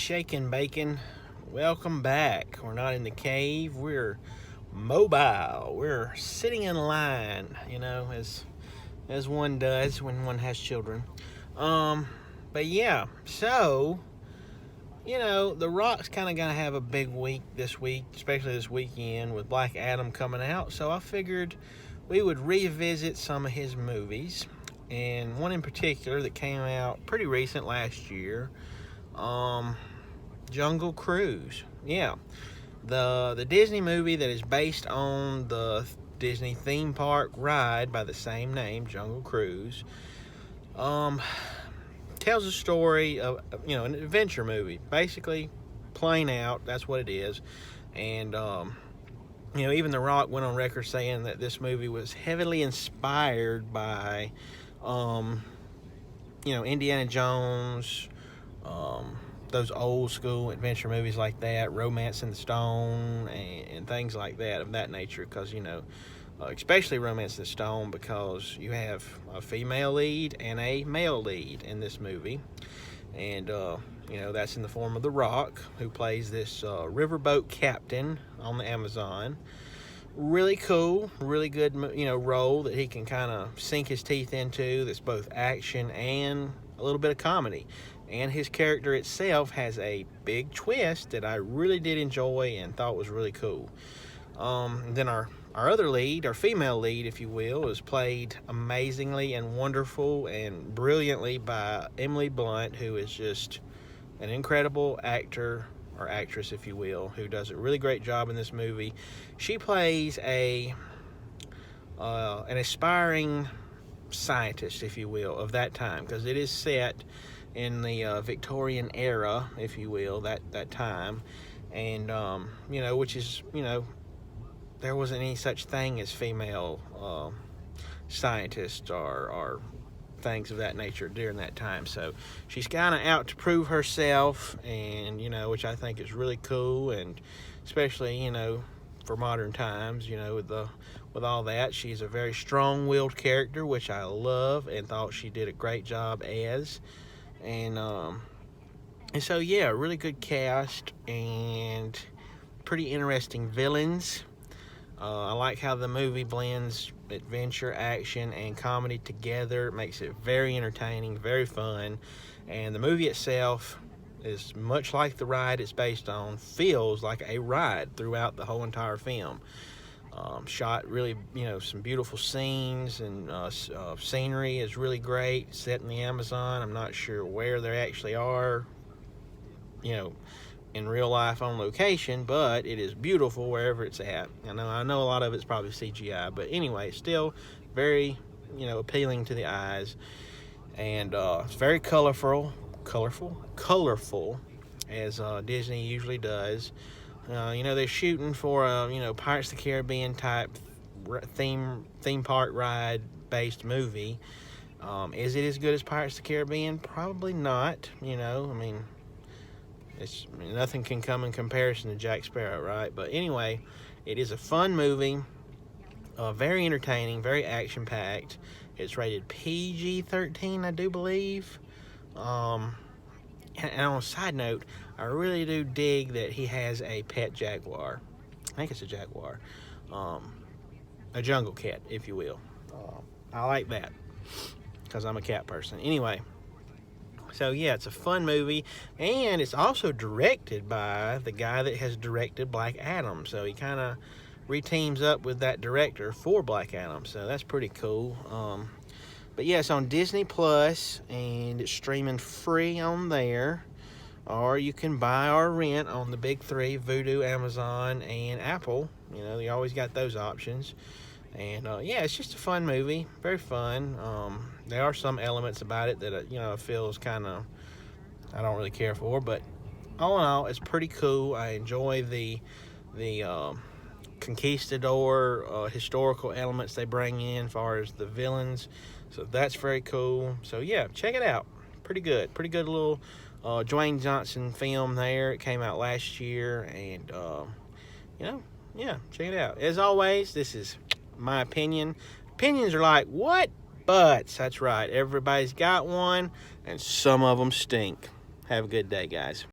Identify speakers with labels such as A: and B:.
A: Shaking Bacon, welcome back. We're not in the cave, we're mobile. We're sitting in line, as one does when one has children. But yeah, so The Rock's kind of gonna have a big week this week, especially this weekend with Black Adam coming out. So I figured we would revisit some of his movies, and one in particular that came out pretty recent last year. Jungle Cruise. Yeah. The Disney movie that is based on the Disney theme park ride by the same name, Jungle Cruise. Tells a story of, an adventure movie. Basically, plain out, that's what it is. And, even The Rock went on record saying that this movie was heavily inspired by, Indiana Jones, those old school adventure movies like that, Romance in the Stone, and things like that of that nature. Because, especially Romance in the Stone, because you have a female lead and a male lead in this movie. And, that's in the form of The Rock, who plays this riverboat captain on the Amazon. Really cool, really good, role that he can kind of sink his teeth into, that's both action and a little bit of comedy. And his character itself has a big twist that I really did enjoy and thought was really cool. Then our other lead, our female lead, if you will, is played amazingly and wonderful and brilliantly by Emily Blunt, who is just an incredible actor or actress, if you will, who does a really great job in this movie. She plays an aspiring scientist, if you will, of that time, because it is set in the Victorian era, if you will, that time. And, which is, there wasn't any such thing as female scientists or things of that nature during that time. So she's kind of out to prove herself, and, which I think is really cool, and especially, for modern times, with all that. She's a very strong-willed character, which I love and thought she did a great job as. And so, yeah, really good cast and pretty interesting villains. I like how the movie blends adventure, action, and comedy together. It makes it very entertaining, very fun. And the movie itself is much like the ride it's based on, feels like a ride throughout the whole entire film. Shot really, some beautiful scenes, and scenery is really great. Set in the Amazon. I'm not sure where they actually are, in real life on location, but it is beautiful wherever it's at. I know a lot of it's probably CGI, but anyway, still very, appealing to the eyes. And it's very colorful, as Disney usually does. They're shooting for a, Pirates of the Caribbean type theme park ride based movie. Is it as good as Pirates of the Caribbean? Probably not. Nothing can come in comparison to Jack Sparrow, right? But anyway, it is a fun movie, very entertaining, very action packed. It's rated PG-13, I do believe. And on a side note, I really do dig that he has a pet jaguar. I think it's a jaguar. A jungle cat, if you will. I like that, because I'm a cat person. Anyway, so yeah, it's a fun movie. And it's also directed by the guy that has directed Black Adam. So he kind of re-teams up with that director for Black Adam. So that's pretty cool. But yeah, it's on Disney Plus, and it's streaming free on there. Or you can buy or rent on the big three, Vudu, Amazon, and Apple. You always got those options. And it's just a fun movie, very fun. There are some elements about it that I feel is kind of, I don't really care for, but all in all, it's pretty cool. I enjoy the conquistador historical elements they bring in as far as the villains. So that's very cool. So yeah, check it out. Pretty good little Dwayne Johnson film there. It came out last year, and check it out. As always, this is my opinion. Opinions are like what? Butts. That's right. Everybody's got one, and some of them stink. Have a good day, guys.